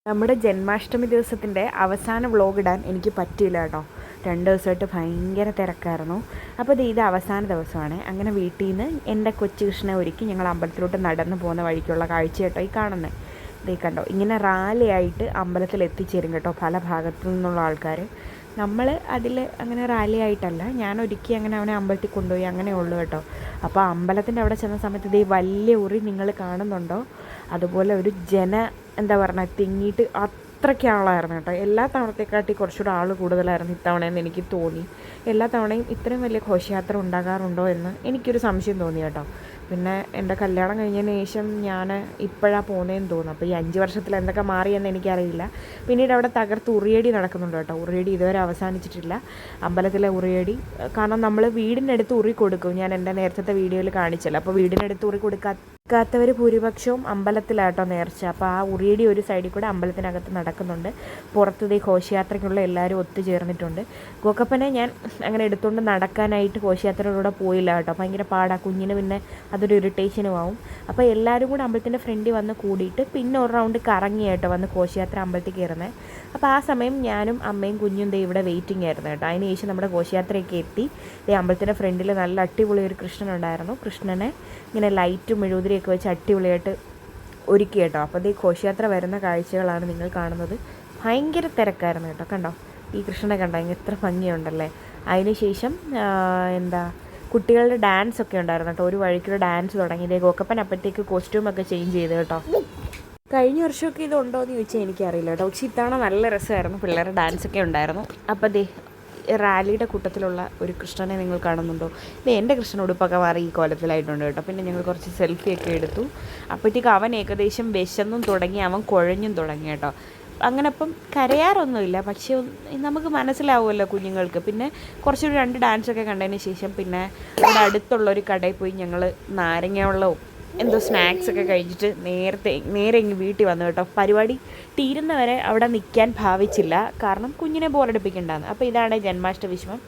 നമ്മുടെ ജന്മാഷ്ടമി ദിവസത്തിൻ്റെ അവസാന വ്ലോഗ് ഇടാൻ എനിക്ക് പറ്റിയില്ല കേട്ടോ. 2 ദിവസമായിട്ട് ഭയങ്കര തിരക്കായിരുന്നു. അപ്പോൾ ഇത് അവസാന ദിവസമാണ്. അങ്ങനെ വീട്ടിൽ നിന്ന് എൻ്റെ കൊച്ചു കൃഷ്ണനെ ഒരുക്കി ഞങ്ങൾ അമ്പലത്തിലോട്ട് നടന്നു പോകുന്ന വഴിക്കുള്ള കാഴ്ച കേട്ടോ ഈ കാണുന്നത്. ഇതേ കണ്ടോ, ഇങ്ങനെ റാലിയായിട്ട് അമ്പലത്തിൽ എത്തിച്ചേരും കേട്ടോ പല ഭാഗത്തു നിന്നുള്ള ആൾക്കാർ. നമ്മൾ അതിൽ അങ്ങനെ റാലിയായിട്ടല്ല, ഞാൻ ഒരുക്കി അങ്ങനെ അവനെ അമ്പലത്തിൽ കൊണ്ടുപോയി, അങ്ങനെ ഉള്ളൂ കേട്ടോ. അപ്പോൾ അമ്പലത്തിൻ്റെ അവിടെ ചെന്ന സമയത്ത് ഇതേ വലിയ ഉറി നിങ്ങൾ കാണുന്നുണ്ടോ, അതുപോലെ ഒരു എന്താ പറയുക തിങ്ങിയിട്ട് അത്രയ്ക്ക് ആളായിരുന്നു കേട്ടോ. എല്ലാ തവണത്തെക്കാട്ടി കുറച്ചുകൂടെ ആൾ കൂടുതലായിരുന്നു ഇത്തവണയെന്ന് എനിക്ക് തോന്നി. എല്ലാ തവണയും ഇത്രയും വലിയ ഘോഷയാത്ര ഉണ്ടാകാറുണ്ടോ എന്ന് എനിക്കൊരു സംശയം തോന്നി കേട്ടോ. പിന്നെ എൻ്റെ കല്യാണം കഴിഞ്ഞതിന് ശേഷം ഞാൻ ഇപ്പോഴാണ് പോകുന്നതെന്ന് തോന്നുന്നു. അപ്പോൾ ഈ 5 വർഷത്തിൽ എന്തൊക്കെ മാറിയെന്ന് എനിക്കറിയില്ല. പിന്നീട് അവിടെ തകർത്ത് ഉറിയടി നടക്കുന്നുണ്ട് കേട്ടോ. ഉറിയടി ഇതുവരെ അവസാനിച്ചിട്ടില്ല, അമ്പലത്തിലെ ഉറിയടി. കാരണം നമ്മൾ വീടിനടുത്ത് ഉറി കൊടുക്കും, ഞാൻ എൻ്റെ നേരത്തെ വീഡിയോയിൽ കാണിച്ചല്ലോ. അപ്പോൾ വീടിനടുത്ത് ഉറി കൊടുക്കാത്തവർ ഭൂരിപക്ഷവും അമ്പലത്തിലാട്ടോ നേർച്ച. അപ്പോൾ ആ ഉറിയടി ഒരു സൈഡിൽ കൂടെ അമ്പലത്തിനകത്ത് നടക്കുന്നുണ്ട്. പുറത്ത് ഈ ഘോഷയാത്രയ്ക്കുള്ള എല്ലാവരും ഒത്തുചേർന്നിട്ടുണ്ട്. ഗോക്കപ്പനെ ഞാൻ അങ്ങനെ എടുത്തുകൊണ്ട് നടക്കാനായിട്ട് ഘോഷയാത്രയിലൂടെ പോയില്ല കേട്ടോ. ഭയങ്കര പാടാണ് കുഞ്ഞിന്, പിന്നെ അതൊരു ഇറിറ്റേഷനും ആവും. അപ്പോൾ എല്ലാവരും കൂടെ അമ്പലത്തിൻ്റെ ഫ്രണ്ടിൽ വന്ന് കൂടിയിട്ട് പിന്നെ ഒരു റൗണ്ട് കറങ്ങി കേട്ടോ വന്ന് ഘോഷയാത്ര അമ്പലത്തിൽ കയറുന്നത്. അപ്പോൾ ആ സമയം ഞാനും അമ്മയും കുഞ്ഞും ഇവിടെ വെയിറ്റിംഗ് ആയിരുന്നു കേട്ടോ. അതിന് ശേഷം നമ്മുടെ ഘോഷയാത്രയൊക്കെ എത്തി. അമ്പലത്തിൻ്റെ ഫ്രണ്ടിൽ നല്ല അടിപൊളി ഒരു കൃഷ്ണനുണ്ടായിരുന്നു. കൃഷ്ണനെ ഇങ്ങനെ ലൈറ്റും മെഴുകുതിരിയൊക്കെ വെച്ച് അടിപൊളിയായിട്ട് ഒരുക്കി കേട്ടോ. അപ്പോൾ ഘോഷയാത്ര വരുന്ന കാഴ്ചകളാണ് നിങ്ങൾ കാണുന്നത്. ഭയങ്കര തിരക്കായിരുന്നു കേട്ടോ. കണ്ടോ ഈ കൃഷ്ണനെ കണ്ടോ, എത്ര ഭംഗിയുണ്ടല്ലേ. അതിനുശേഷം കുട്ടികളുടെ ഡാൻസ് ഒക്കെ ഉണ്ടായിരുന്നു കേട്ടോ. ഒരു വഴിക്കുള്ള ഡാൻസ് തുടങ്ങി. ഗോക്കപ്പൻ അപ്പോഴത്തേക്ക് കോസ്റ്റ്യൂമൊക്കെ ചേഞ്ച് ചെയ്ത് കേട്ടോ. കഴിഞ്ഞ വർഷമൊക്കെ ഇതുണ്ടോ എന്ന് ചോദിച്ചാൽ എനിക്കറിയില്ല കേട്ടോ. പക്ഷേ ഇത്തവണ നല്ല രസമായിരുന്നു, പിള്ളേരുടെ ഡാൻസൊക്കെ ഉണ്ടായിരുന്നു. അപ്പോൾ റാലിയുടെ കൂട്ടത്തിലുള്ള ഒരു കൃഷ്ണനെ നിങ്ങൾ കാണുന്നുണ്ടോ? എൻ്റെ കൃഷ്ണൻ ഉടുപ്പൊക്കെ മാറി ഈ കോലത്തിലായിട്ടുണ്ട് കേട്ടോ. പിന്നെ ഞങ്ങൾ കുറച്ച് സെൽഫിയൊക്കെ എടുത്തു. അപ്പോഴത്തേക്ക് അവൻ ഏകദേശം വിശന്നും തുടങ്ങി, അവൻ കുഴഞ്ഞും തുടങ്ങി കേട്ടോ. അങ്ങനെ ഇപ്പം കരയാറൊന്നുമില്ല, പക്ഷേ നമുക്ക് മനസ്സിലാവുമല്ലോ കുഞ്ഞുങ്ങൾക്ക്. പിന്നെ കുറച്ചൊരു 2 ഡാൻസൊക്കെ കണ്ടതിന് ശേഷം പിന്നെ ഇവിടെ അടുത്തുള്ളൊരു കടയിൽ പോയി ഞങ്ങൾ നാരങ്ങ വെള്ളവും എന്തോ സ്നാക്സൊക്കെ കഴിച്ചിട്ട് നേരെ ഇങ്ങ് വീട്ടിൽ വന്നു കേട്ടോ. പരിപാടി തീരുന്നവരെ അവിടെ നിൽക്കാൻ ഭാവിച്ചില്ല, കാരണം കുഞ്ഞിനെ ബോറടിപ്പിക്കണ്ടാന്ന്. അപ്പോൾ ഇതാണ് ജന്മാഷ്ടമി വിഷമം.